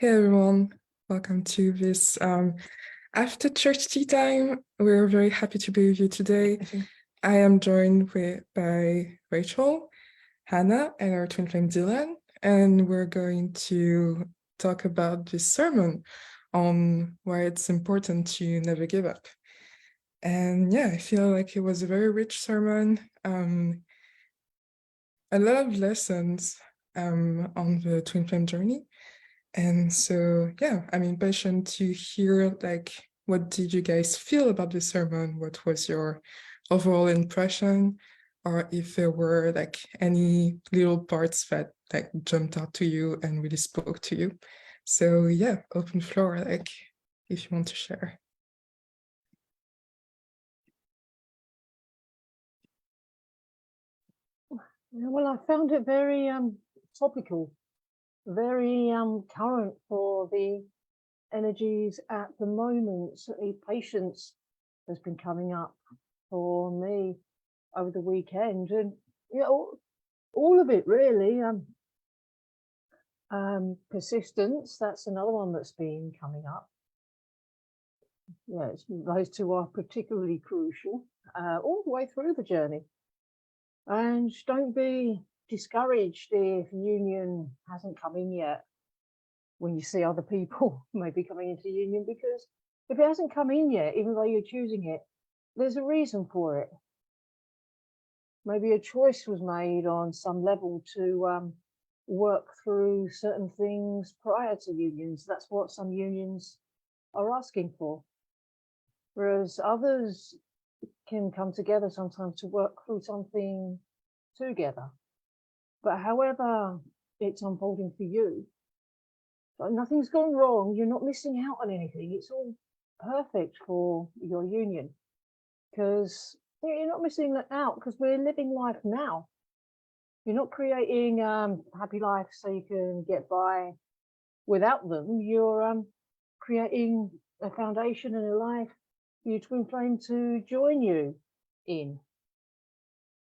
Hey everyone, welcome to this after church tea time. We're very happy to be with you today. I am joined by Rachel, Hannah, and our twin flame Dylan, and we're going to talk about this sermon on why it's important to never give up. And yeah, I feel like it was a very rich sermon, a lot of lessons on the twin flame journey. And so, yeah, I'm impatient to hear, what did you guys feel about the sermon? What was your overall impression? Or if there were, any little parts that, jumped out to you and really spoke to you. So, yeah, open floor, if you want to share. Well, I found it very topical, very current for the energies at the moment. Certainly patience has been coming up for me over the weekend, and all of it really. Persistence, that's another one that's been coming up. Yeah, those two are particularly crucial all the way through the journey. And don't be discouraged if union hasn't come in yet when you see other people maybe coming into union, because if it hasn't come in yet, even though you're choosing it, there's a reason for it. Maybe a choice was made on some level to work through certain things prior to unions. That's what some unions are asking for. Whereas others can come together sometimes to work through something together. But however it's unfolding for you, nothing's gone wrong. You're not missing out on anything. It's all perfect for your union, because you're not missing out, because we're living life now. You're not creating happy life so you can get by without them. You're creating a foundation and a life for your twin flame to join you in.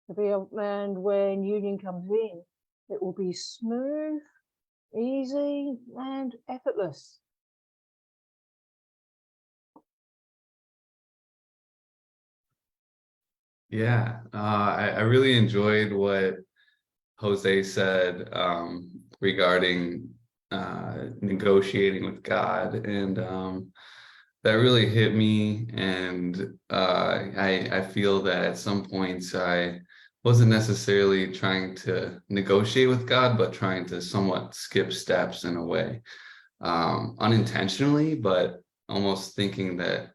And when union comes in, it will be smooth, easy, and effortless. Yeah, I really enjoyed what Jose said regarding negotiating with God, and that really hit me. And I feel that at some points I wasn't necessarily trying to negotiate with God, but trying to somewhat skip steps in a way, unintentionally, but almost thinking that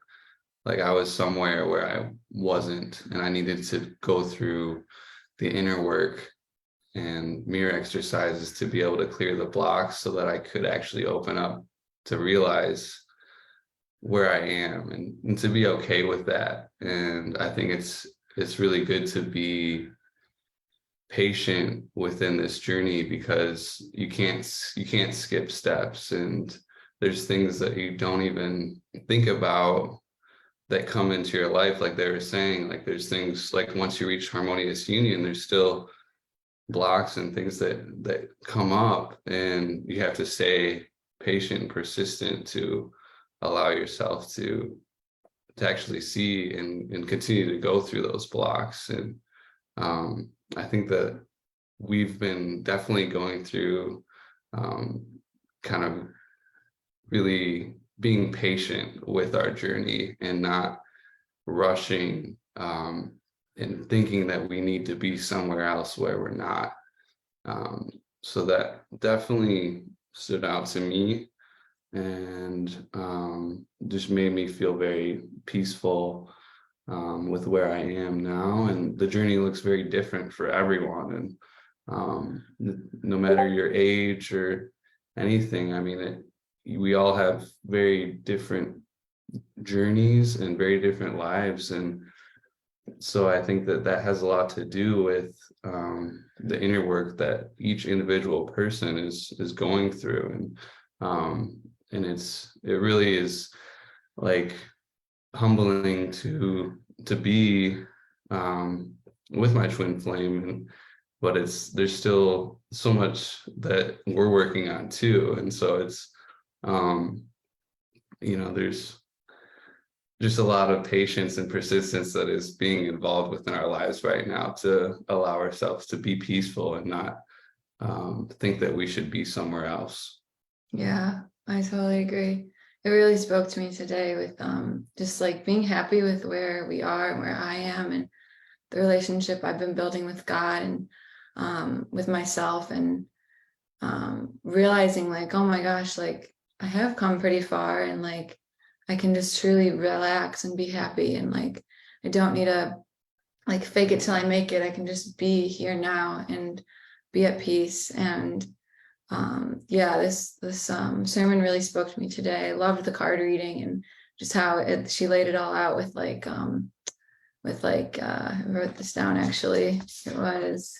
I was somewhere where I wasn't, and I needed to go through the inner work and mirror exercises to be able to clear the blocks so that I could actually open up to realize where I am, and to be okay with that. And I think it's really good to be patient within this journey, because you can't skip steps, and there's things that you don't even think about that come into your life. Like they were saying, there's things like once you reach harmonious union, there's still blocks and things that come up, and you have to stay patient and persistent to allow yourself to actually see and continue to go through those blocks. And I think that we've been definitely going through kind of really being patient with our journey and not rushing and thinking that we need to be somewhere else where we're not. So that definitely stood out to me, and just made me feel very peaceful with where I am now. And the journey looks very different for everyone, and no matter your age or anything, I mean, we all have very different journeys and very different lives. And so I think that has a lot to do with the inner work that each individual person is going through. And it really is humbling to be with my twin flame, but there's still so much that we're working on too. And so You know, there's just a lot of patience and persistence that is being involved within our lives right now to allow ourselves to be peaceful and not think that we should be somewhere else. Yeah, I totally agree. It really spoke to me today with just like being happy with where we are and where I am and the relationship I've been building with God and with myself, and realizing like, oh my gosh, like I have come pretty far, and like I can just truly relax and be happy, and like I don't need to like fake it till I make it. I can just be here now and be at peace. And yeah, this sermon really spoke to me today. I loved the card reading and just how she laid it all out with like I wrote this down actually. It was,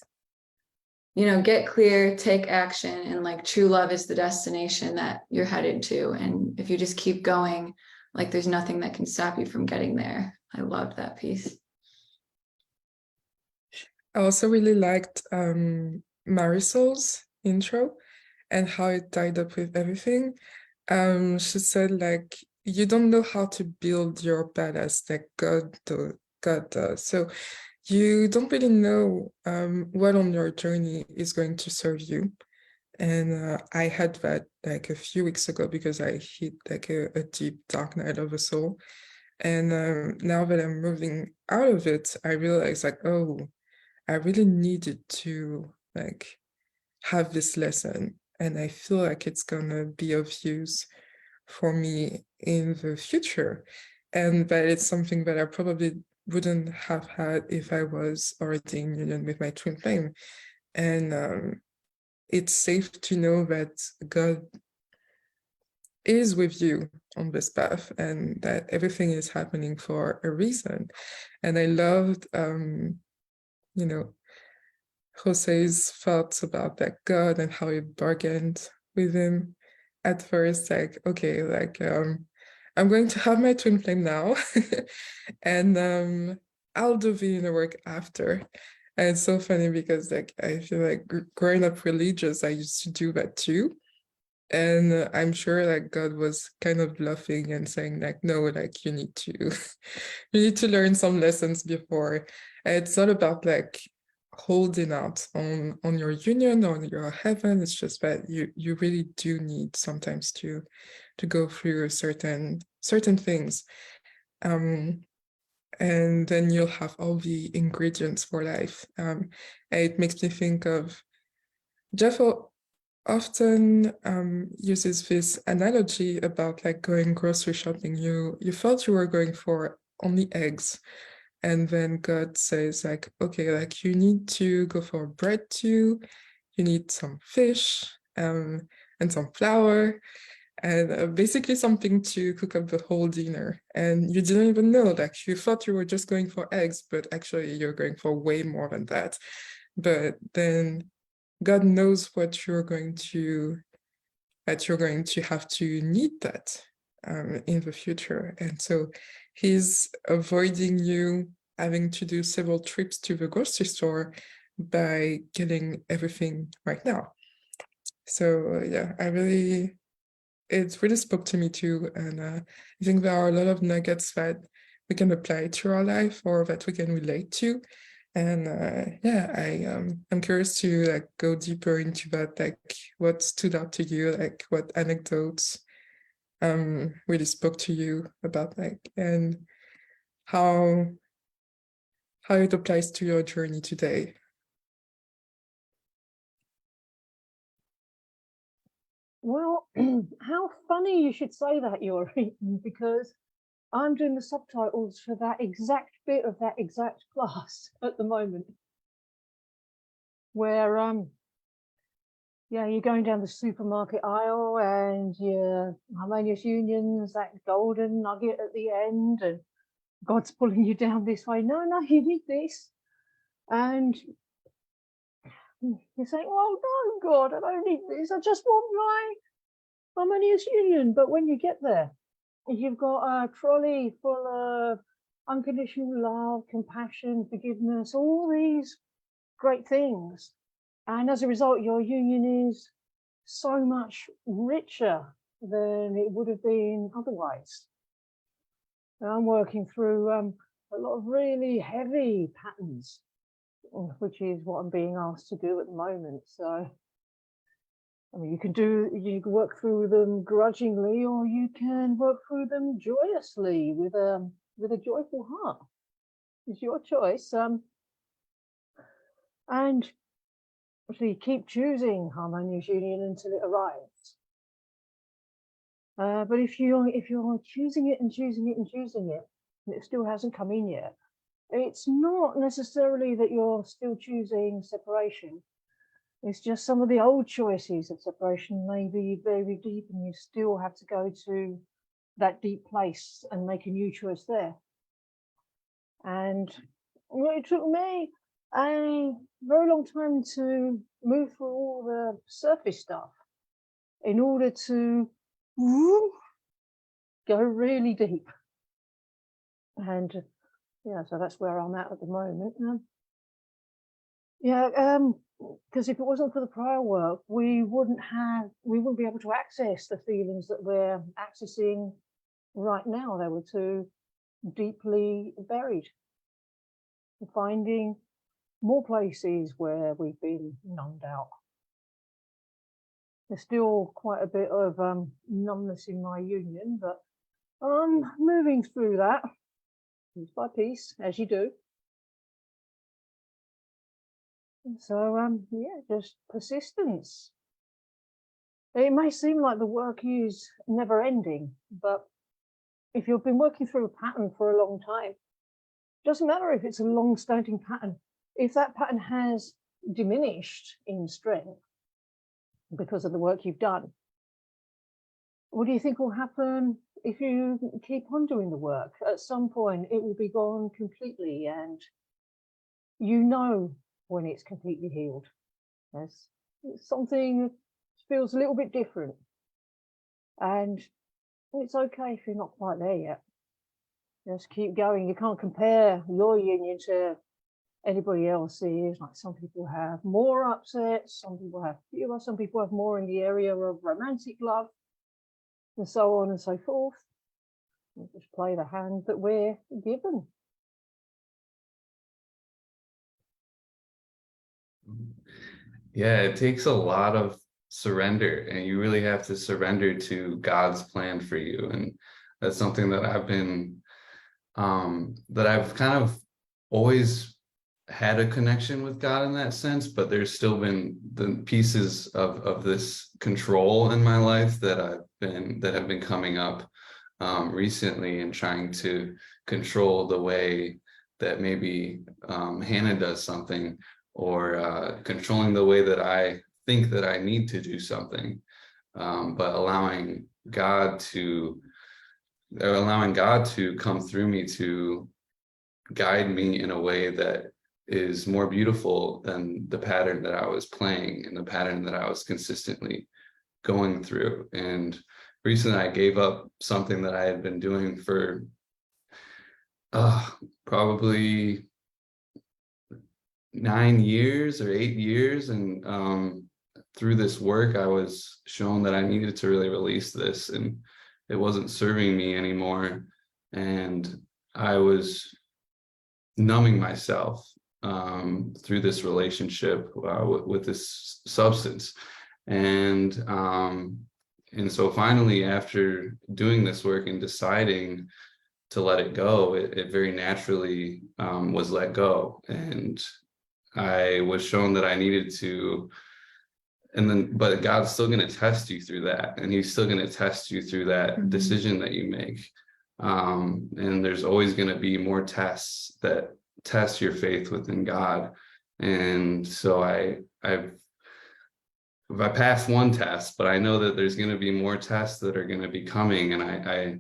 you know, get clear, take action, and like true love is the destination that you're headed to. And if you just keep going, like there's nothing that can stop you from getting there. I loved that piece. I also really liked Marisol's intro and how it tied up with everything. She said like, you don't know how to build your palace like God does. So you don't really know what on your journey is going to serve you. And I had that like a few weeks ago because I hit like a deep dark night of the soul. And now that I'm moving out of it, I realize like, oh, I really needed to like have this lesson. And I feel like it's gonna be of use for me in the future. And that it's something that I probably wouldn't have had if I was already in union with my twin flame. And it's safe to know that God is with you on this path and that everything is happening for a reason. And I loved, you know, Jose's thoughts about that God and how he bargained with him at first, like, okay, like I'm going to have my twin flame now and I'll do the inner work after. And it's so funny because like I feel like growing up religious, I used to do that too. And I'm sure like God was kind of bluffing and saying like, no, like you need to you need to learn some lessons before. And it's not about like holding out on your union or your heaven. It's just that you really do need sometimes to go through certain things. And then you'll have all the ingredients for life. And it makes me think of Jeff often uses this analogy about like going grocery shopping. You thought you were going for only eggs, and then God says like, okay, like you need to go for bread too, you need some fish and some flour, and basically something to cook up the whole dinner. And you didn't even know, like you thought you were just going for eggs, but actually you're going for way more than that. But then God knows what you're going to have to need that in the future. And so he's avoiding you having to do several trips to the grocery store by getting everything right now. So yeah, it really spoke to me too. And I think there are a lot of nuggets that we can apply to our life or that we can relate to. And yeah, I'm curious to like go deeper into that, like what stood out to you, like what anecdotes really spoke to you about like, and how it applies to your journey today. Well, how funny you should say that, Yuri, because I'm doing the subtitles for that exact bit of that exact class at the moment, where yeah, you're going down the supermarket aisle and your harmonious union's that golden nugget at the end, and God's pulling you down this way. No, you need this. And you're saying, oh no, God, I don't need this. I just want my harmonious union. But when you get there, you've got a trolley full of unconditional love, compassion, forgiveness, all these great things. And as a result, your union is so much richer than it would have been otherwise. And I'm working through a lot of really heavy patterns, which is what I'm being asked to do at the moment. So, I mean, you can work through them grudgingly, or you can work through them joyously with a joyful heart. It's your choice. And actually keep choosing harmonious union until it arrives. But if you're choosing it and choosing it and choosing it, and it still hasn't come in yet, it's not necessarily that you're still choosing separation. It's just some of the old choices of separation may be very deep, and you still have to go to that deep place and make a new choice there. And it took me a very long time to move through all the surface stuff in order to go really deep. And yeah, so that's where I'm at the moment. Because if it wasn't for the prior work, we wouldn't be able to access the feelings that we're accessing right now. They were too deeply buried. Finding more places where we've been numbed out. There's still quite a bit of numbness in my union, but I'm moving through that piece by piece, as you do. So just persistence. It may seem like the work is never ending, but if you've been working through a pattern for a long time, it doesn't matter if it's a long-standing pattern. If that pattern has diminished in strength because of the work you've done, what do you think will happen if you keep on doing the work? At some point, it will be gone completely, and you know when it's completely healed. There's something that feels a little bit different, and it's okay if you're not quite there yet. Just keep going. You can't compare your union to anybody else's. Like, some people have more upsets, some people have fewer, some people have more in the area of romantic love, and so on and so forth. We'll just play the hand that we're given. Yeah, it takes a lot of surrender, and you really have to surrender to God's plan for you. And that's something that I've been that I've kind of always had a connection with God in that sense, but there's still been the pieces of this control in my life that have been coming up recently, and trying to control the way that maybe Hannah does something, or controlling the way that I think that I need to do something, but allowing God to come through me to guide me in a way that is more beautiful than the pattern that I was playing and the pattern that I was consistently going through. And recently I gave up something that I had been doing for probably 9 years or 8 years. And through this work, I was shown that I needed to really release this, and it wasn't serving me anymore. And I was numbing myself through this relationship with this substance. And so finally, after doing this work and deciding to let it go, it very naturally was let go. And I was shown that I needed to, but God's still going to test you through that. And he's still going to test you through that decision that you make. And there's always going to be more tests that test your faith within God. And so I passed one test, but I know that there's going to be more tests that are going to be coming. And I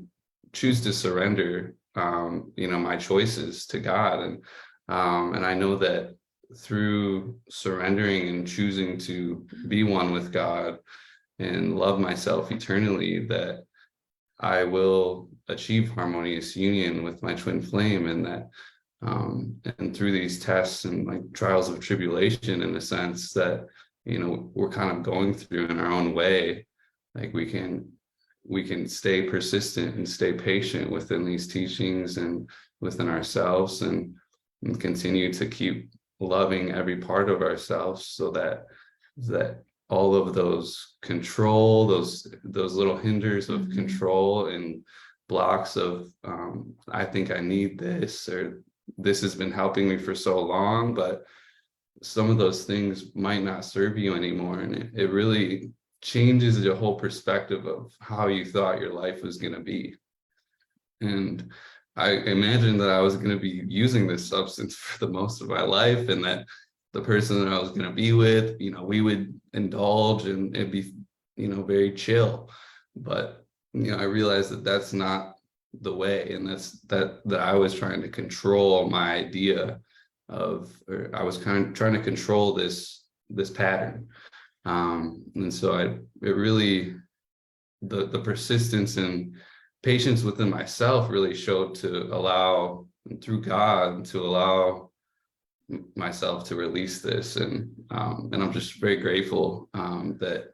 choose to surrender, my choices to God. And I know that through surrendering and choosing to be one with God and love myself eternally, that I will achieve harmonious union with my twin flame. And that and through these tests and like trials of tribulation, in the sense that we're kind of going through in our own way, like we can we can stay persistent and stay patient within these teachings and within ourselves, and continue to keep loving every part of ourselves, so that all of those control, those little hinders of control and blocks of I think I need this, or this has been helping me for so long, but some of those things might not serve you anymore, and it really changes the whole perspective of how you thought your life was going to be. And I imagined that I was going to be using this substance for the most of my life, and that the person that I was going to be with, we would indulge and it'd be, very chill. But, I realized that that's not the way. And that I was trying to control my idea of, or I was kind of trying to control this pattern. And so it really, the persistence and patience within myself really showed to allow, through God, to allow myself to release this. And I'm just very grateful that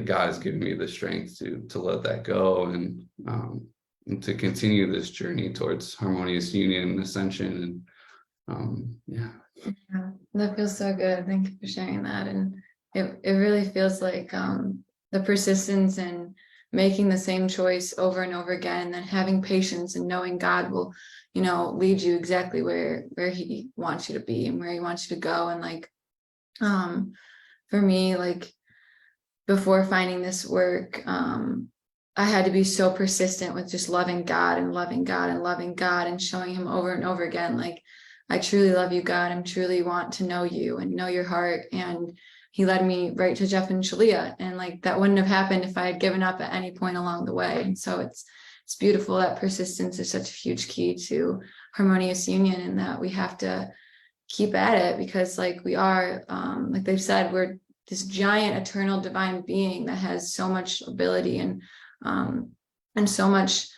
God has given me the strength to let that go, and to continue this journey towards harmonious union and ascension. And yeah, that feels so good. Thank you for sharing that. And it really feels like the persistence and making the same choice over and over again, and then having patience and knowing God will, lead you exactly where he wants you to be and where he wants you to go. And like, for me, like before finding this work, I had to be so persistent with just loving God and loving God and loving God and showing him over and over again, like, I truly love you, God. I truly want to know you and know your heart. And he led me right to Jeff and Shaleia. And like, that wouldn't have happened if I had given up at any point along the way. And so it's beautiful that persistence is such a huge key to harmonious union, and that we have to keep at it, because like we are, like they've said, we're this giant eternal divine being that has so much ability and so much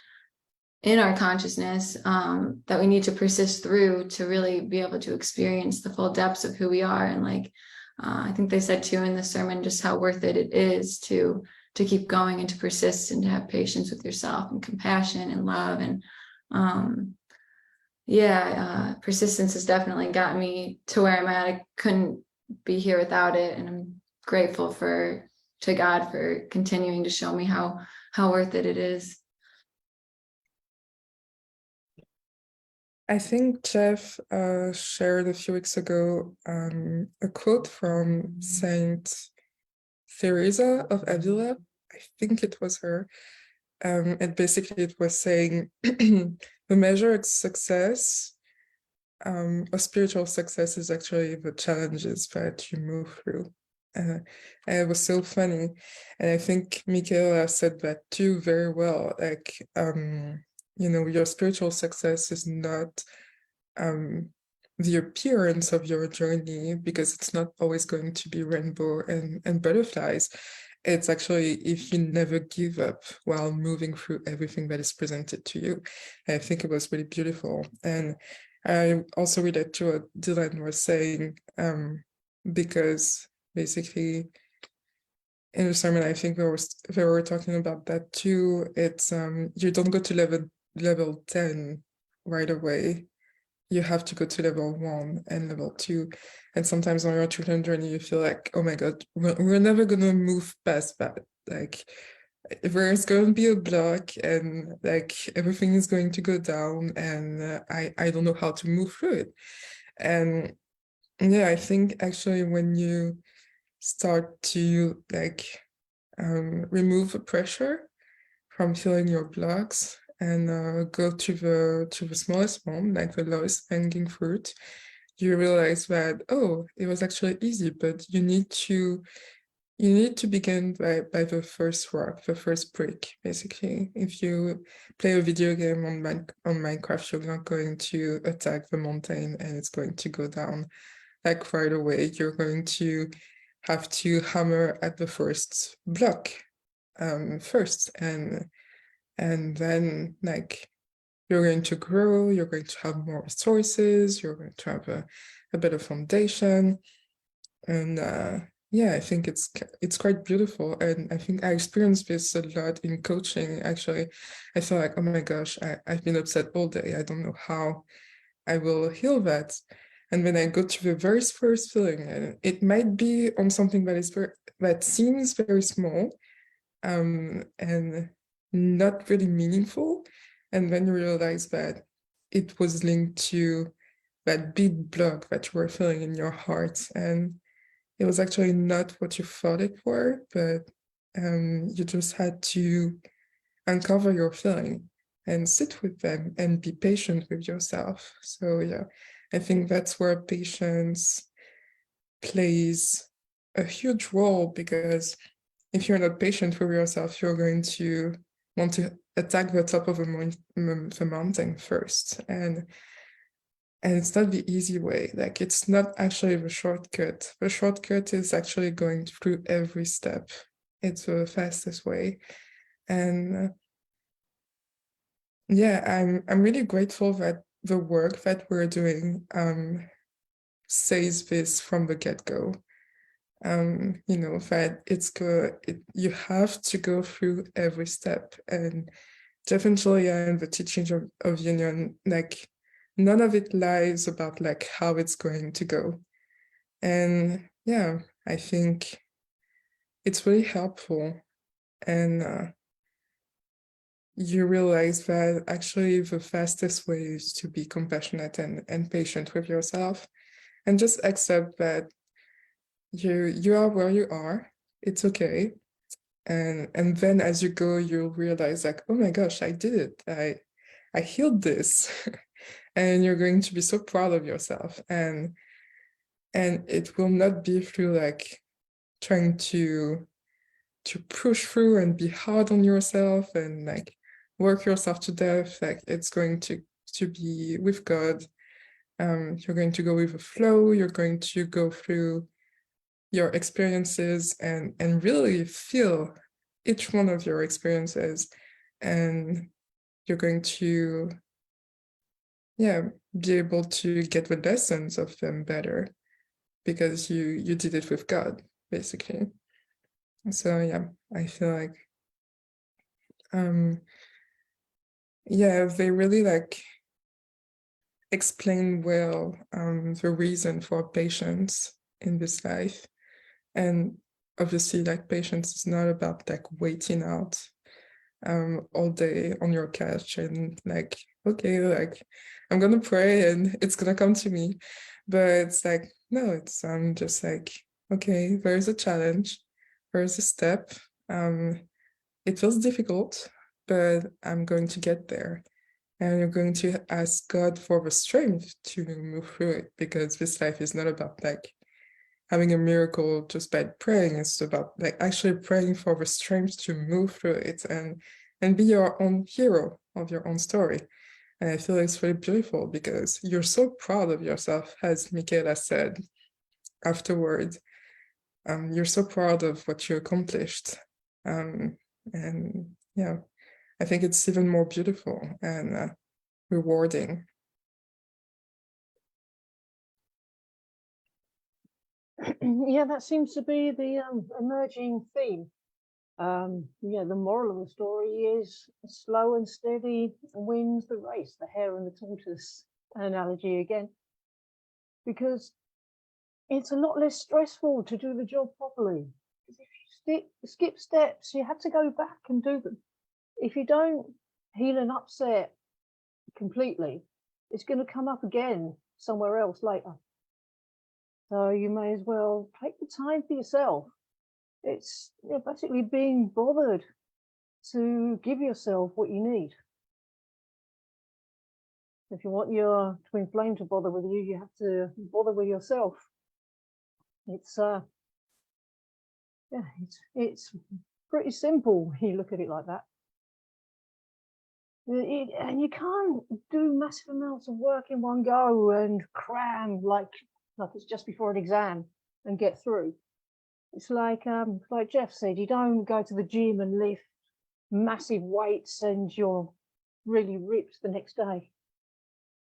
in our consciousness that we need to persist through to really be able to experience the full depths of who we are. And like, I think they said too in the sermon, just how worth it is to keep going and to persist and to have patience with yourself and compassion and love. And persistence has definitely got me to where I'm at. I couldn't be here without it. And I'm grateful to God for continuing to show me how worth it is. I think Jeff shared a few weeks ago a quote from Saint Teresa of Avila. I think it was her. And basically it was saying the measure of success, of spiritual success, is actually the challenges that you move through. And it was so funny. And I think Michaela said that too very well. Like, your spiritual success is not the appearance of your journey, because it's not always going to be rainbow and butterflies. It's actually if you never give up while moving through everything that is presented to you. I think it was really beautiful. And I also relate to what Dylan was saying, because basically in the sermon, I think they were talking about that too. It's you don't go to level 10 right away. You have to go to level 1 and level 2. And sometimes on your children's journey, you feel like, oh my God, we're never going to move past that. Like, there's going to be a block, and like everything is going to go down, and I don't know how to move through it. And yeah, I think actually when you start to like remove the pressure from filling your blocks, and go to the smallest one, like the lowest hanging fruit, you realize that, oh, it was actually easy, but you need to begin by the first rock, the first brick, basically. If you play a video game on Minecraft, you're not going to attack the mountain and it's going to go down like right away. You're going to have to hammer at the first block first, and then like you're going to grow, you're going to have more resources, you're going to have a better foundation. And yeah, I think it's quite beautiful, and I think I experienced this a lot in coaching. Actually, I feel like, oh my gosh, I've been upset all day. I don't know how I will heal that. And when I go to the very first feeling, and it might be on something that seems very small, and not really meaningful, and then you realize that it was linked to that big block that you were feeling in your heart, and it was actually not what you thought it were, but you just had to uncover your feeling and sit with them and be patient with yourself. So yeah, I think that's where patience plays a huge role, because if you're not patient with yourself, you're going to want to attack the top of the mountain first, and it's not the easy way. Like, it's not actually the shortcut. The shortcut is actually going through every step. It's the fastest way. And yeah, I'm really grateful that the work that we're doing says this from the get-go. You know, that you have to go through every step. And definitely in the teaching of union, like, none of it lies about like how it's going to go. And yeah, I think it's really helpful. And you realize that actually the fastest way is to be compassionate and patient with yourself, and just accept that you are where you are. It's okay. And then as you go, you'll realize, like, oh my gosh, I did it. I healed this. And you're going to be so proud of yourself. And it will not be through like trying to push through and be hard on yourself and like work yourself to death. Like, it's going to be with God. You're going to go with the flow. You're going to go through your experiences and really feel each one of your experiences, and you're going to be able to get the lessons of them better, because you did it with God, basically. So yeah, I feel like they really like explain well the reason for patience in this life. And obviously, like, patience is not about like waiting out all day on your couch and like, okay, like, I'm gonna pray and it's gonna come to me. But it's like, no, it's just like, okay, there's a challenge, there's a step. It feels difficult, but I'm going to get there. And you're going to ask God for the strength to move through it, because this life is not about like having a miracle just by praying. It's about like actually praying for the strength to move through it and be your own hero of your own story. And I feel it's really beautiful, because you're so proud of yourself, as Michaela said afterwards. You're so proud of what you accomplished. And yeah, I think it's even more beautiful and rewarding. Yeah, that seems to be the emerging theme. The moral of the story is slow and steady wins the race, the hare and the tortoise analogy again, because it's a lot less stressful to do the job properly. Because if you skip steps, you have to go back and do them. If you don't heal an upset completely, it's going to come up again somewhere else later. So you may as well take the time for yourself. It's basically being bothered to give yourself what you need. If you want your twin flame to bother with you, you have to bother with yourself. It's it's pretty simple. You look at it like that. And you can't do massive amounts of work in one go and cram like it's just before an exam and get through. It's like Jeff said, you don't go to the gym and lift massive weights and you're really ripped the next day.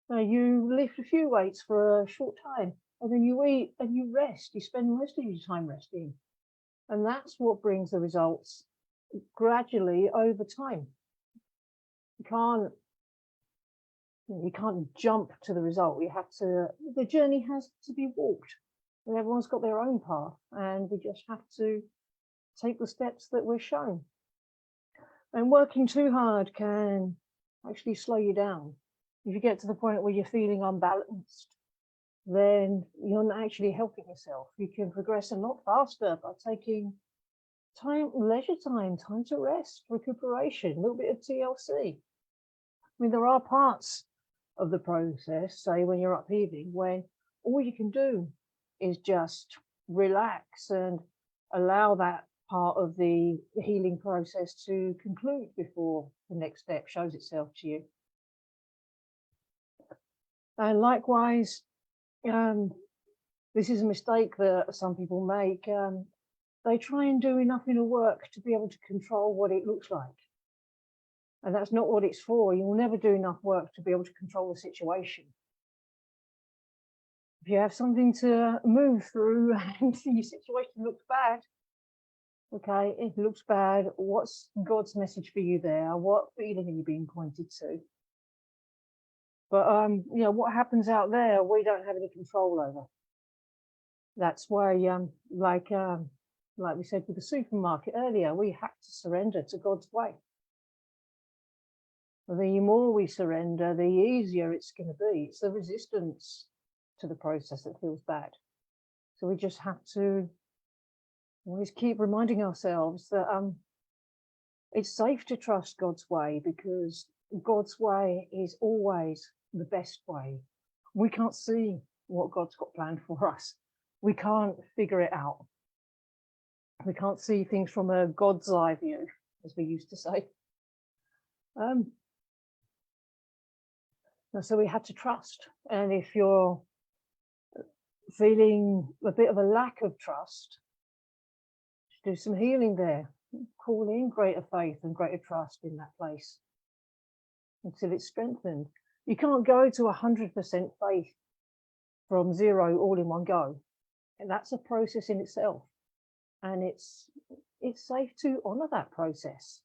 No, you lift a few weights for a short time and then you eat and you rest. You spend most of your time resting. And that's what brings the results gradually over time. You can't jump to the result. The journey has to be walked. And everyone's got their own path, and we just have to take the steps that we're shown. And working too hard can actually slow you down. If you get to the point where you're feeling unbalanced, then you're not actually helping yourself. You can progress a lot faster by taking time, leisure time to rest, recuperation, a little bit of TLC. I mean, there are parts of the process, say when you're upheaving, when all you can do is just relax and allow that part of the healing process to conclude before the next step shows itself to you. And likewise, this is a mistake that some people make. They try and do enough inner work to be able to control what it looks like. And that's not what it's for. You will never do enough work to be able to control the situation. If you have something to move through and your situation looks bad, okay, it looks bad. What's God's message for you there? What feeling are you being pointed to? But what happens out there, we don't have any control over. That's why, like we said with the supermarket earlier, we have to surrender to God's way. The more we surrender, the easier it's going to be. It's the resistance to the process that feels bad. So we just have to always keep reminding ourselves that it's safe to trust God's way, because God's way is always the best way. We can't see what God's got planned for us. We can't figure it out. We can't see things from a God's eye view, as we used to say. So we had to trust. And if you're feeling a bit of a lack of trust, do some healing there. Call in greater faith and greater trust in that place until it's strengthened. You can't go to 100% faith from zero all in one go. And that's a process in itself. And it's safe to honor that process.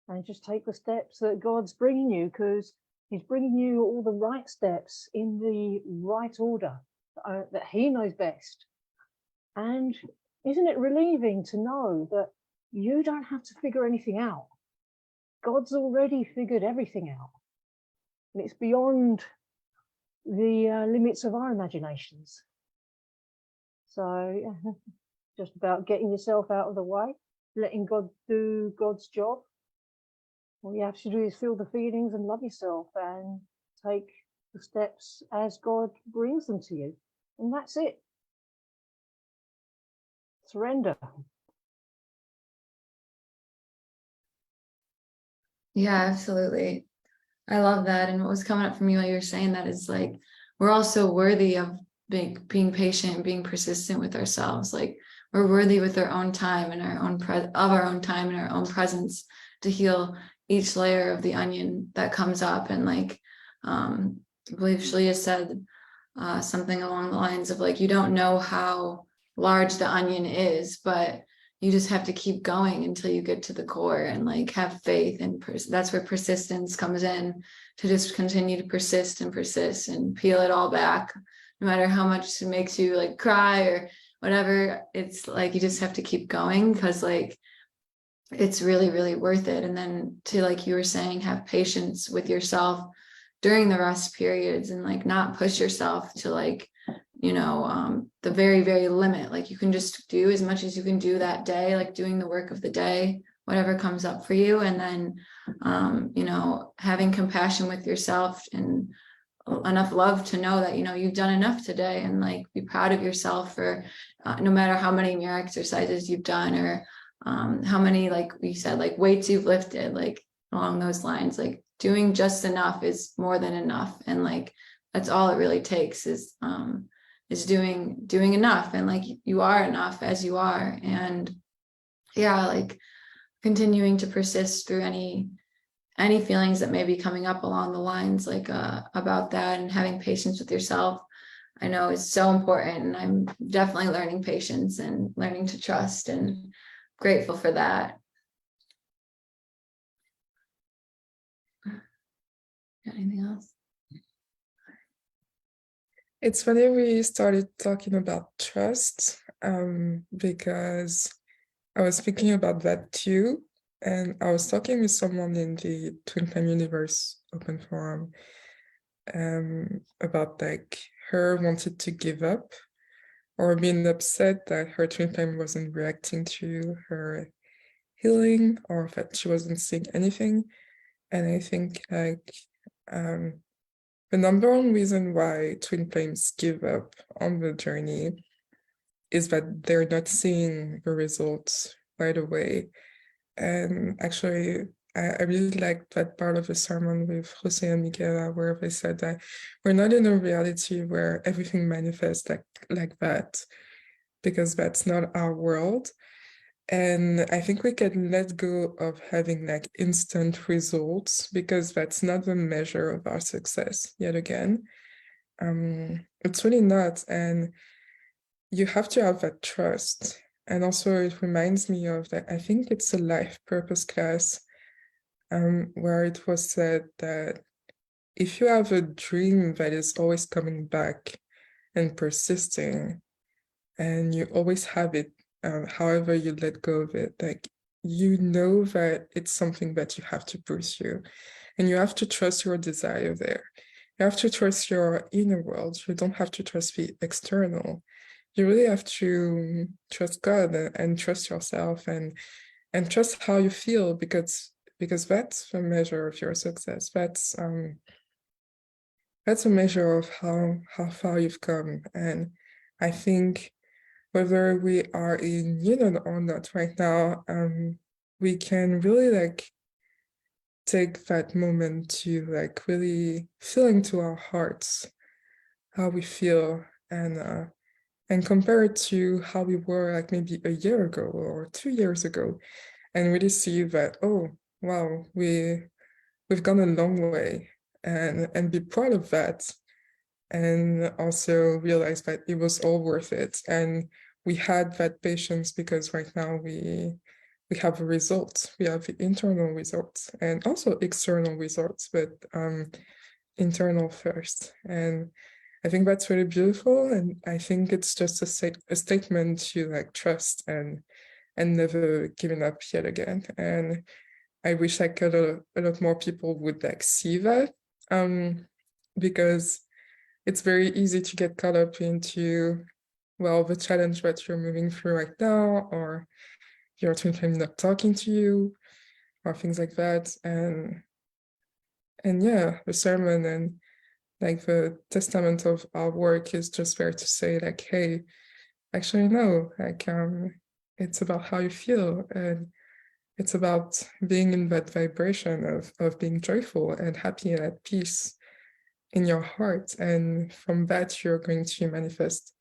And just take the steps that God's bringing you, because He's bringing you all the right steps in the right order that He knows best. And isn't it relieving to know that you don't have to figure anything out? God's already figured everything out. And it's beyond the limits of our imaginations. So just about getting yourself out of the way, letting God do God's job. All you have to do is feel the feelings and love yourself and take the steps as God brings them to you. And that's it. Surrender. Yeah, absolutely. I love that. And what was coming up for me while you were saying that is like, we're all so worthy of being patient, being persistent with ourselves. Like, we're worthy with our own time and our own time and our own presence to heal each layer of the onion that comes up. And like, I believe Shaleia said something along the lines of like, you don't know how large the onion is, but you just have to keep going until you get to the core, and like have faith. And that's where persistence comes in, to just continue to persist and peel it all back, no matter how much it makes you like cry or whatever. It's like, you just have to keep going, because like, it's really, really worth it. And then to, like you were saying, have patience with yourself during the rest periods, and like not push yourself to like, the very, very limit. Like, you can just do as much as you can do that day, like doing the work of the day, whatever comes up for you. And then, having compassion with yourself and enough love to know that, you've done enough today, and like be proud of yourself for no matter how many mirror exercises you've done, or how many, like we said, like weights you've lifted, like along those lines. Like, doing just enough is more than enough. And like, that's all it really takes is doing enough. And like, you are enough as you are. And yeah, like continuing to persist through any feelings that may be coming up along the lines, like about that, and having patience with yourself. I know is so important. And I'm definitely learning patience and learning to trust, and grateful for that. Anything else? It's funny we started talking about trust, because I was thinking about that too. And I was talking with someone in the Twin Flame Universe Open Forum about like her wanted to give up or being upset that her twin flame wasn't reacting to her healing or that she wasn't seeing anything. And I think like the number one reason why twin flames give up on the journey is that they're not seeing the results right away. And actually, I really liked that part of the sermon with Jose and Michaela, where they said that we're not in a reality where everything manifests like that, because that's not our world. And I think we can let go of having like instant results, because that's not the measure of our success yet again. It's really not. And you have to have that trust. And also it reminds me of that, I think it's a life purpose class, where it was said that if you have a dream that is always coming back and persisting, and you always have it, however you let go of it, like you know that it's something that you have to pursue, and you have to trust your desire there. You have to trust your inner world. You don't have to trust the external. You really have to trust God and trust yourself and trust how you feel, because that's the measure of your success. That's a measure of how far you've come. And I think whether we are in union or not right now, we can really like take that moment to like really feel into our hearts how we feel, and compare it to how we were like maybe a year ago or 2 years ago, and really see that, oh wow, we've gone a long way, and be proud of that, and also realize that it was all worth it. And we had that patience because right now we have a result. We have the internal results and also external results, but internal first. And I think that's really beautiful. And I think it's just a statement to like trust and never giving up yet again. And I wish like a lot more people would like see that, because it's very easy to get caught up into, well, the challenge that you're moving through right now, or your twin flame not talking to you, or things like that. And yeah, the sermon and like the testament of our work is just there to say like, hey, actually no, like it's about how you feel, and it's about being in that vibration of being joyful and happy and at peace in your heart. And from that, you're going to manifest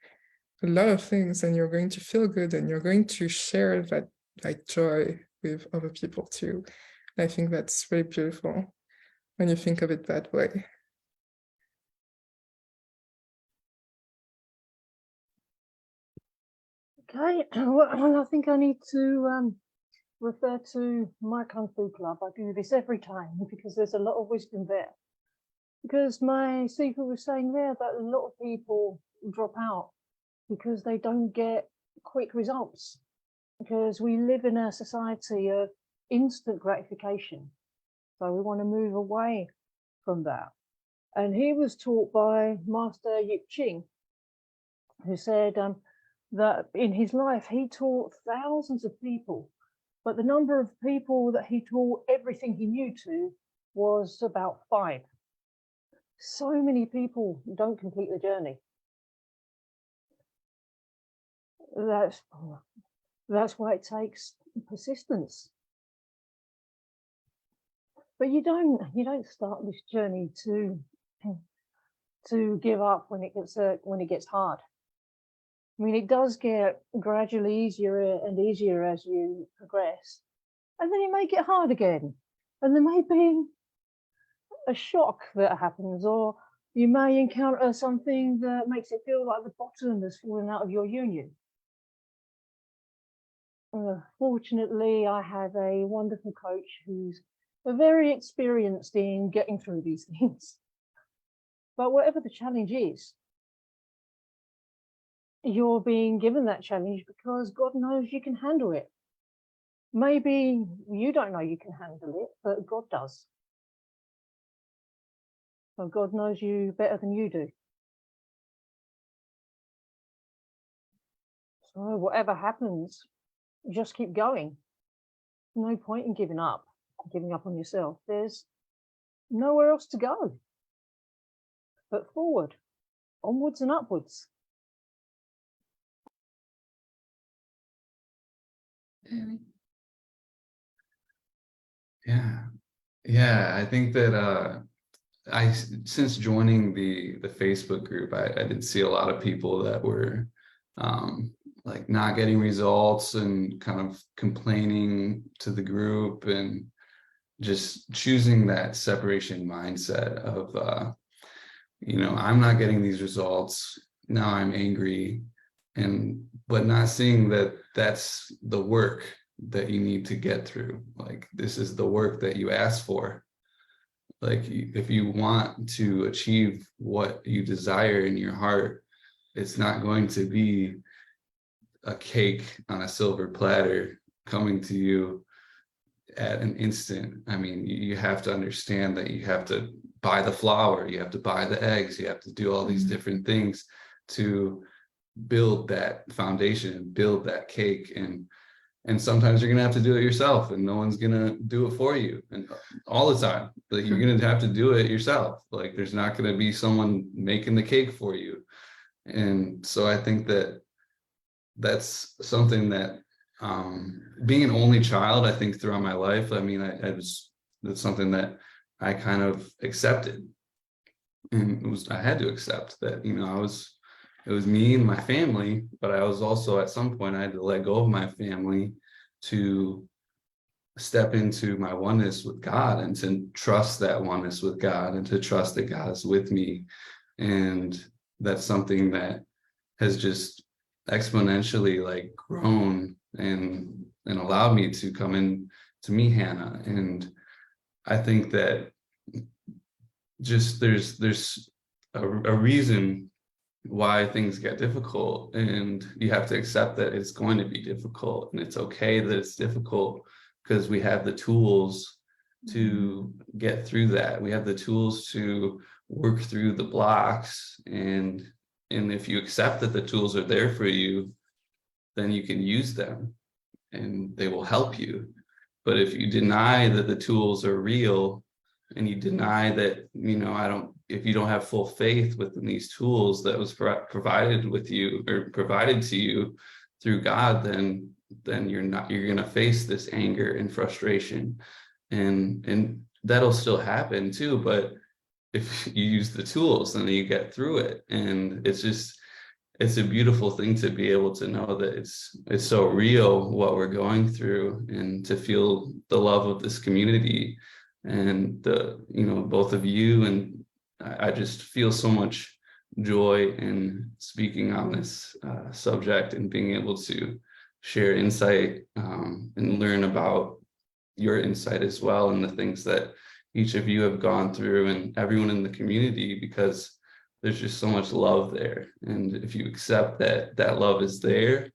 a lot of things, and you're going to feel good, and you're going to share that like joy with other people too. And I think that's really beautiful when you think of it that way. Okay, well, I think I need to refer to my Kung Fu Club. I do this every time because there's a lot of wisdom there. Because my Sifu was saying there that a lot of people drop out because they don't get quick results. Because we live in a society of instant gratification. So we want to move away from that. And he was taught by Master Yip Ching, who said that in his life, he taught thousands of people, but the number of people that he taught everything he knew to was about 5. So many people don't complete the journey. That's why it takes persistence. But you don't start this journey to give up when it gets hard. I mean, it does get gradually easier and easier as you progress, and then it may get hard again, and there may be a shock that happens, or You may encounter something that makes it feel like the bottom has fallen out of your union. Fortunately, I have a wonderful coach who's very experienced in getting through these things. But whatever the challenge is, you're being given that challenge because God knows you can handle it. Maybe you don't know you can handle it, but God does. So God knows you better than you do. So whatever happens, just keep going. No point in giving up on yourself. There's nowhere else to go but forward, onwards and upwards. Yeah, I think that since joining the Facebook group, I did see a lot of people that were like not getting results and kind of complaining to the group and just choosing that separation mindset of I'm not getting these results, now I'm angry, but not seeing that that's the work that you need to get through. Like, this is the work that you asked for. Like, if you want to achieve what you desire in your heart, it's not going to be a cake on a silver platter coming to you at an instant. I mean, you have to understand that you have to buy the flour, you have to buy the eggs, you have to do all these different things to build that foundation, build that cake. And sometimes you're gonna have to do it yourself, and no one's gonna do it for you. And all the time, like, you're gonna have to do it yourself. Like, there's not gonna be someone making the cake for you. And so I think that that's something that, being an only child, I think throughout my life, I mean, that's something that I kind of accepted. And I had to accept that, it was me and my family, but I was also, at some point, I had to let go of my family to step into my oneness with God, and to trust that oneness with God, and to trust that God is with me. And that's something that has just exponentially, like, grown and allowed me to come in to meet Hannah. And I think that just there's a reason why things get difficult, and you have to accept that it's going to be difficult, and it's okay that it's difficult, because we have the tools to get through that. We have the tools to work through the blocks, and if you accept that the tools are there for you, then you can use them and they will help you. But if you deny that the tools are real, and you deny that, if you don't have full faith within these tools that was provided with you, or provided to you through God, then you're going to face this anger and frustration, and that'll still happen too. But if you use the tools, then you get through it. And it's a beautiful thing to be able to know that it's so real what we're going through, and to feel the love of this community, and both of you. And I just feel so much joy in speaking on this subject, and being able to share insight, and learn about your insight as well, and the things that each of you have gone through, and everyone in the community, because there's just so much love there. And if you accept that that love is there,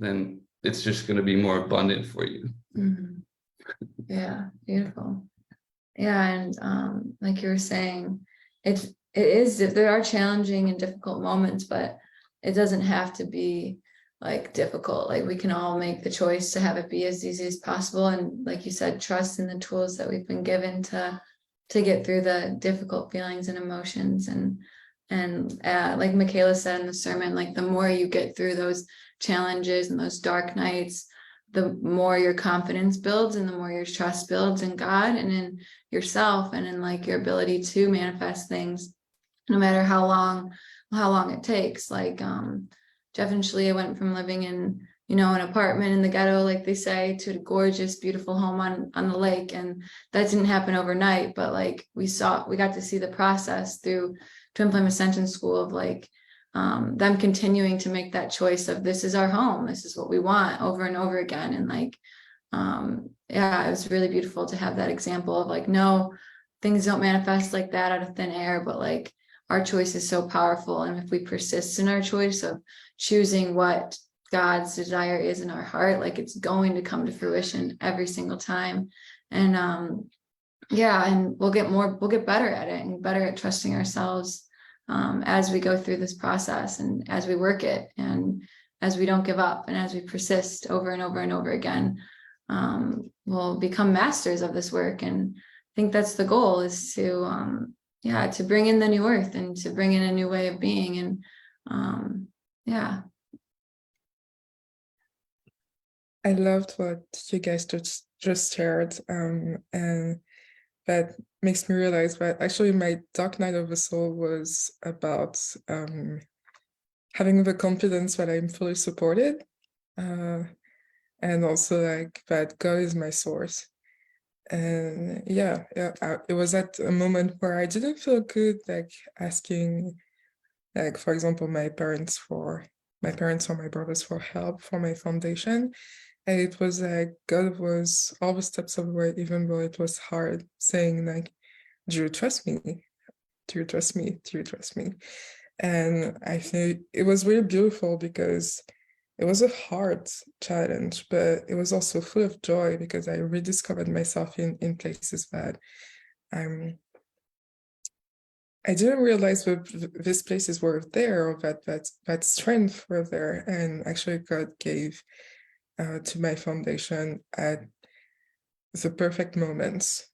then it's just going to be more abundant for you. Mm-hmm. Yeah, beautiful. Yeah, and like you were saying, it is, there are challenging and difficult moments, but it doesn't have to be like difficult. Like, we can all make the choice to have it be as easy as possible, and, like you said, trust in the tools that we've been given to get through the difficult feelings and emotions. And like Michaela said in the sermon, like, the more you get through those challenges and those dark nights, the more your confidence builds, and the more your trust builds in God and in yourself, and in, like, your ability to manifest things, no matter how long it takes. Like, Jeff and Shaleia went from living in an apartment in the ghetto, like they say, to a gorgeous, beautiful home on the lake. And that didn't happen overnight, but like we got to see the process through Twin Flame Ascension School of like them continuing to make that choice of this is our home, this is what we want, over and over again. And like, yeah, it was really beautiful to have that example of like, no, things don't manifest like that out of thin air, but like our choice is so powerful. And if we persist in our choice of choosing what God's desire is in our heart, like it's going to come to fruition every single time. And yeah, and we'll get better at it and better at trusting ourselves as we go through this process and as we work it and as we don't give up and as we persist over and over and over again. We'll become masters of this work. And I think that's the goal, is to to bring in the new earth and to bring in a new way of being. And yeah. I loved what you guys just shared, and that makes me realize that actually my dark night of the soul was about having the confidence that I'm fully supported, and also like that God is my source. And it was at a moment where I didn't feel good, like asking, like for example, my parents or my brothers for help for my foundation. And it was like God was all the steps of the way, even though it was hard, saying like, do you trust me? Do you trust me? Do you trust me? And I think it was really beautiful because it was a hard challenge, but it was also full of joy because I rediscovered myself in places that I didn't realize that these places were there, or that strength were there. And actually God gave to my foundation at the perfect moments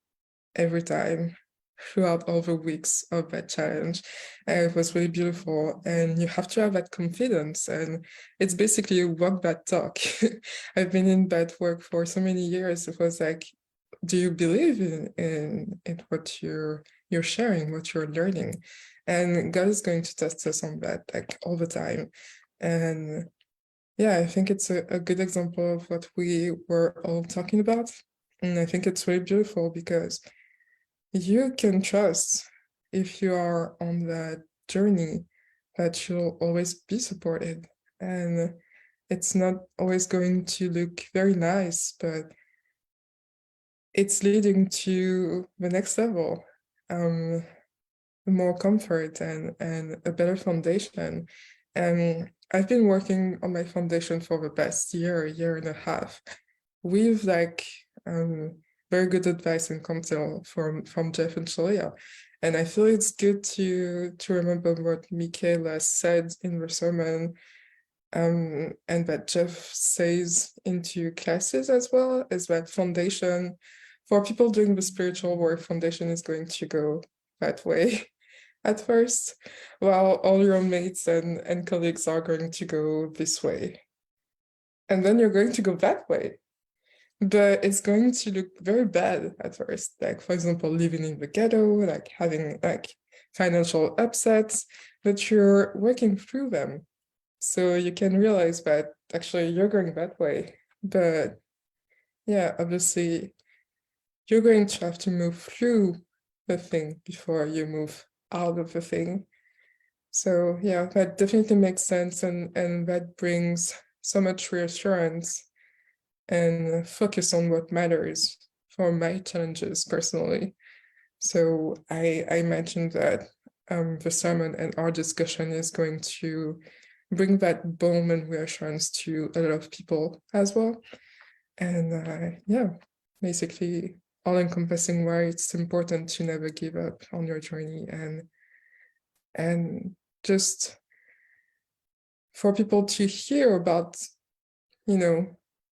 every time throughout all the weeks of that challenge. And it was really beautiful. And you have to have that confidence. And it's basically a walk that talk. I've been in that work for so many years. It was like, do you believe in what you're sharing, what you're learning? And God is going to test us on that, like all the time. And yeah, I think it's a good example of what we were all talking about. And I think it's really beautiful because you can trust, if you are on that journey, that you'll always be supported. And it's not always going to look very nice, but it's leading to the next level, more comfort and a better foundation. And I've been working on my foundation for the past year and a half, with like very good advice and counsel from Jeff and Shaleia. And I feel it's good to remember what Michaela said in the sermon, and that Jeff says into classes as well, is that foundation, for people doing the spiritual work, foundation is going to go that way at first, while all your mates and colleagues are going to go this way. And then you're going to go that way. But it's going to look very bad at first. Like, for example, living in the ghetto, like having like financial upsets, but you're working through them. So you can realize that actually you're going that way. But yeah, obviously, you're going to have to move through the thing before you move out of the thing. So yeah, that definitely makes sense, and that brings so much reassurance and focus on what matters for my challenges personally. So I mentioned that the sermon and our discussion is going to bring that balm and reassurance to a lot of people as well. And yeah, basically all encompassing why it's important to never give up on your journey, and just for people to hear about,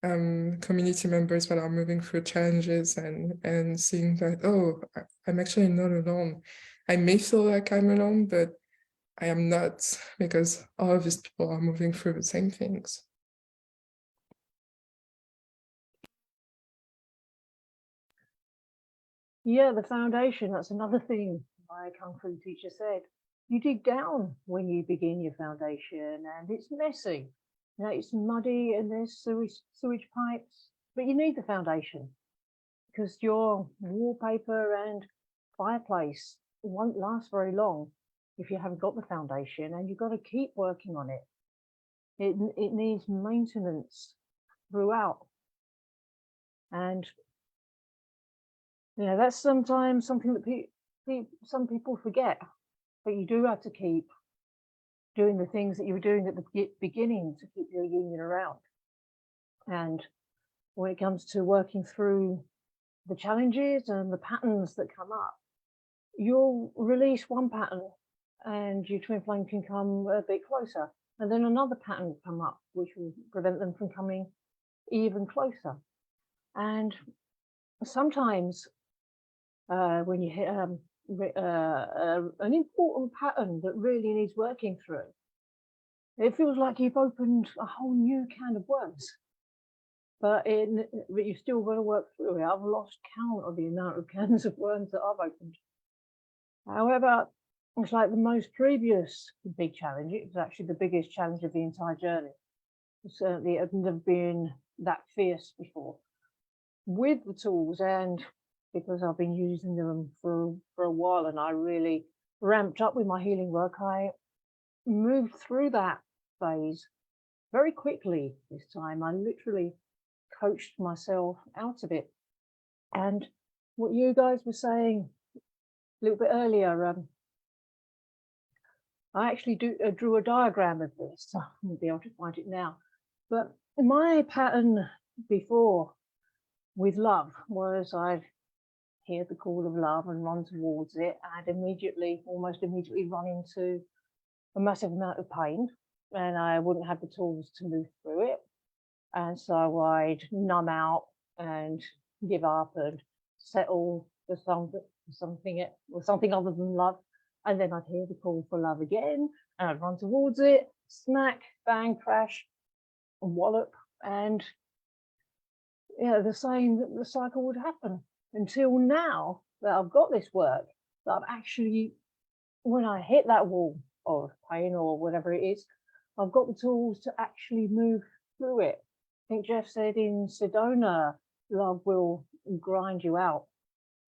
community members that are moving through challenges and seeing that, oh, I'm actually not alone. I may feel like I'm alone, but I am not, because all of these people are moving through the same things. Yeah, the foundation, that's another thing my Kung Fu teacher said. You dig down when you begin your foundation, and it's messy. You know, it's muddy and there's sewage pipes, but you need the foundation because your wallpaper and fireplace won't last very long if you haven't got the foundation, and you've got to keep working on it. It needs maintenance throughout. And you know, that's sometimes something that some people forget, but you do have to keep doing the things that you were doing at the beginning to keep your union around. And when it comes to working through the challenges and the patterns that come up, you'll release one pattern and your twin flame can come a bit closer, and then another pattern will come up which will prevent them from coming even closer. And sometimes when you hit an important pattern that really needs working through, it feels like you've opened a whole new can of worms, but you've still got to work through it. I've lost count of the amount of cans of worms that I've opened. However, it's like the most previous big challenge. It was actually the biggest challenge of the entire journey. Certainly, it had never been that fierce before. With the tools, and because I've been using them for a while, and I really ramped up with my healing work, I moved through that phase very quickly this time. I literally coached myself out of it. And what you guys were saying a little bit earlier, I actually drew a diagram of this. I won't be able to find it now. But my pattern before with love was I'd hear the call of love and run towards it, and almost immediately run into a massive amount of pain, and I wouldn't have the tools to move through it. And so I'd numb out and give up and settle for something other than love. And then I'd hear the call for love again, and I'd run towards it, smack, bang, crash, and wallop, and the cycle would happen until now that I've got this work, that I've actually, when I hit that wall of pain or whatever it is, I've got the tools to actually move through it. I think Jeff said in Sedona, love will grind you out.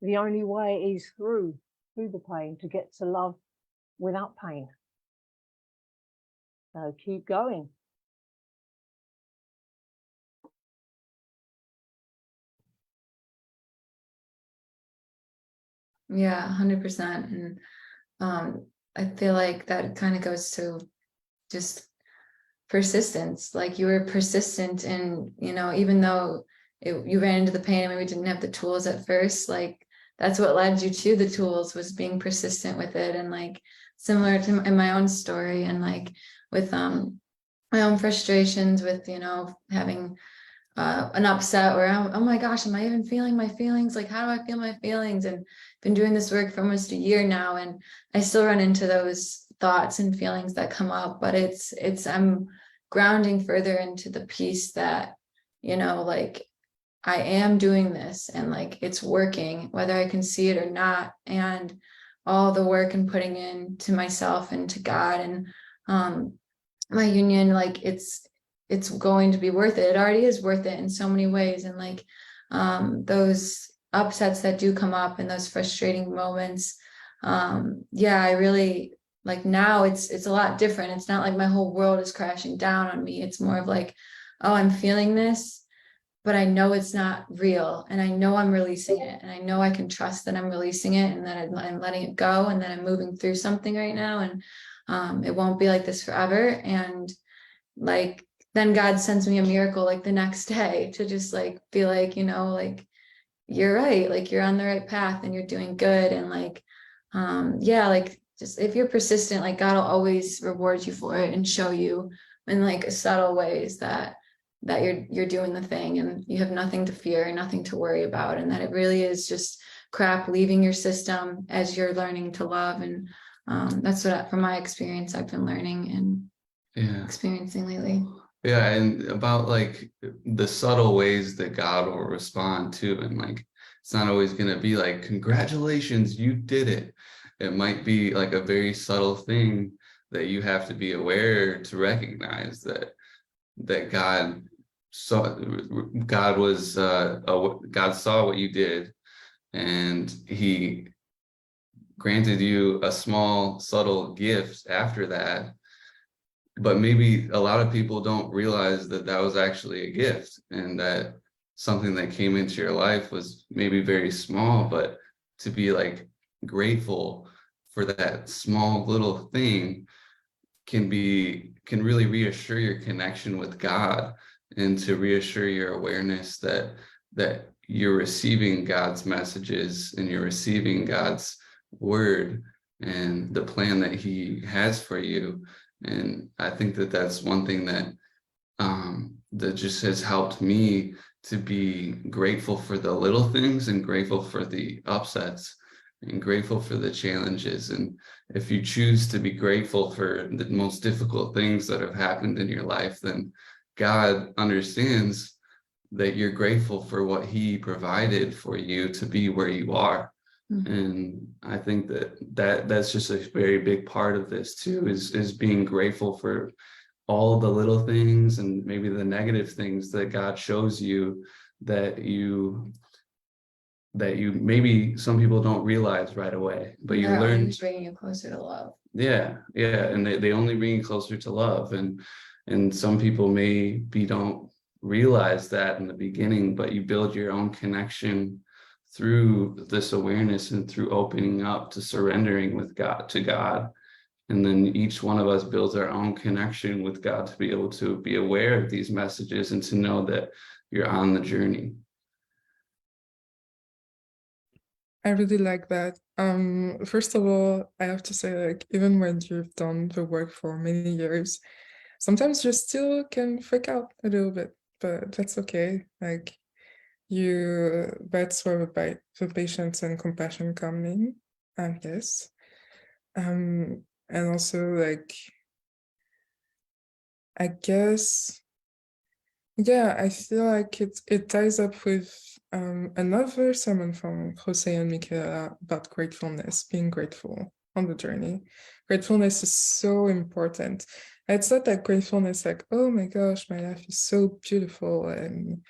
The only way is through the pain to get to love without pain. So keep going. Yeah, 100%. And I feel like that kind of goes to just persistence. Like you were persistent in, even though you ran into the pain and maybe didn't have the tools at first, like that's what led you to the tools, was being persistent with it. And like similar to in my own story, and like with my own frustrations with, having an upset where oh my gosh, am I even feeling my feelings? Like, how do I feel my feelings? And been doing this work for almost a year now, and I still run into those thoughts and feelings that come up, but I'm grounding further into the peace that, like I am doing this and like it's working, whether I can see it or not. And all the work and putting into myself and to God and my union, like it's going to be worth it. It already is worth it in so many ways. And like those upsets that do come up and those frustrating moments, I really like now it's a lot different. It's not like my whole world is crashing down on me. It's more of like, oh, I'm feeling this, but I know it's not real, and I know I'm releasing it, and I know I can trust that I'm releasing it, and that I'm letting it go, and that I'm moving through something right now, and it won't be like this forever. And like then God sends me a miracle like the next day to just like be like, like you're right, like you're on the right path and you're doing good. And like like just if you're persistent, like God will always reward you for it and show you in like subtle ways that you're doing the thing, and you have nothing to fear, nothing to worry about, and that it really is just crap leaving your system as you're learning to love. And that's what, from my experience, I've been learning and experiencing lately. Yeah, and about like the subtle ways that God will respond to, and like it's not always going to be like, congratulations, you did it. It might be like a very subtle thing that you have to be aware to recognize that that God saw, God saw what you did, and he granted you a small, subtle gift after that. But maybe a lot of people don't realize that that was actually a gift, and that something that came into your life was maybe very small, but to be like grateful for that small little thing can really reassure your connection with God, and to reassure your awareness that you're receiving God's messages, and you're receiving God's word and the plan that he has for you. And I think that that's one thing that that just has helped me to be grateful for the little things, and grateful for the upsets, and grateful for the challenges. And if you choose to be grateful for the most difficult things that have happened in your life, then God understands that you're grateful for what he provided for you to be where you are. And I think that's just a very big part of this too, is being grateful for all the little things, and maybe the negative things that God shows you, that you maybe some people don't realize right away, but you learn to bring you closer to love. Yeah, and they only bring you closer to love. And some people maybe don't realize that in the beginning, but you build your own connection through this awareness, and through opening up to surrendering with God, to God. And then each one of us builds our own connection with God, to be able to be aware of these messages, and to know that you're on the journey. I really like that. First of all, I have to say, like, even when you've done the work for many years, sometimes you still can freak out a little bit, but that's okay. Like, that's where the patience and compassion come in, I guess. And also, like, I guess, yeah, I feel like it ties up with another sermon from Jose and Michaela about gratefulness, being grateful on the journey. Gratefulness is so important. It's not that gratefulness like, oh my gosh, my life is so beautiful and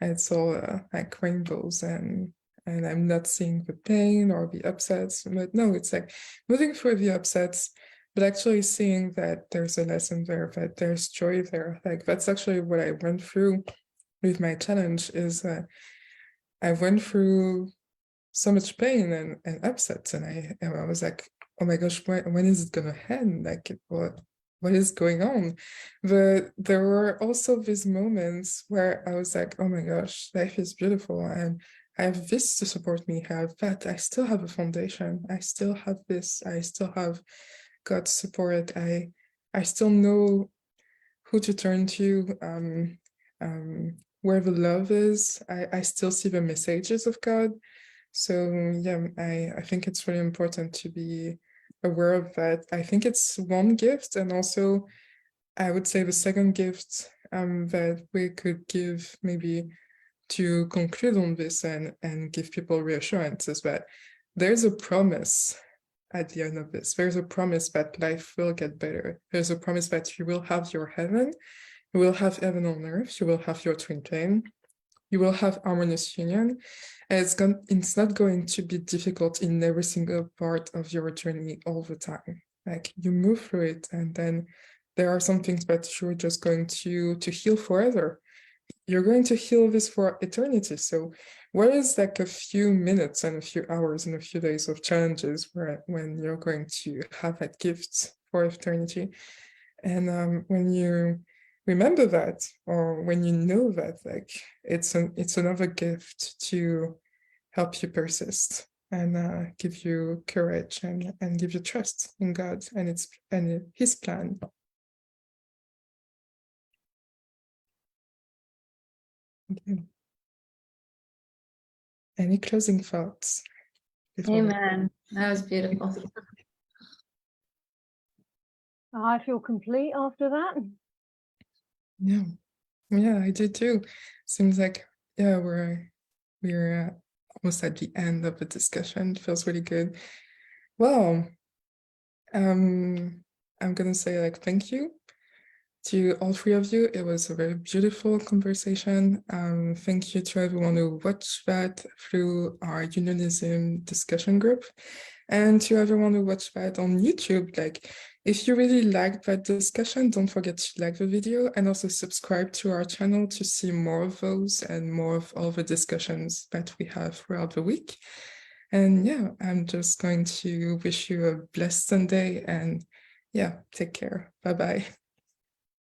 it's all like rainbows, and I'm not seeing the pain or the upsets. But no, it's like moving through the upsets, but actually seeing that there's a lesson there, that there's joy there. Like, that's actually what I went through with my challenge, is I went through so much pain and upsets, and I was like, oh my gosh, when is it gonna end? Like, what is going on? But there were also these moments where I was like, oh my gosh, life is beautiful, and I have this to support me. I have that. I still have a foundation. I still have this. I still have God's support. I still know who to turn to. Where the love is, I still see the messages of God. So yeah, I think it's really important to be aware of that. I think it's one gift, and also I would say the second gift that we could give, maybe to conclude on this and give people reassurance, is that there's a promise at the end of this. There's a promise that life will get better. There's a promise that you will have your heaven. You will have heaven on earth. You will have your twin flame. You will have harmonious union. And it's not going to be difficult in every single part of your journey all the time. Like, you move through it, and then there are some things that you're just going to heal forever. You're going to heal this for eternity. So what is like a few minutes and a few hours and a few days of challenges when you're going to have that gift for eternity? And when you remember that, or when you know that, like, it's another gift to help you persist, and give you courage, and give you trust in God and his plan. Okay. Any closing thoughts? Amen. That was beautiful. I feel complete after that. Yeah, I do too. Seems like, yeah, we're almost at the end of the discussion. It feels really good. Well, I'm gonna say, like, thank you to all three of you. It was a very beautiful conversation. Thank you to everyone who watched that through our unionism discussion group, and to everyone who watched that on YouTube. Like, if you really liked that discussion, don't forget to like the video and also subscribe to our channel to see more of those and more of all the discussions that we have throughout the week. And yeah, I'm just going to wish you a blessed Sunday, and yeah, take care. Bye-bye.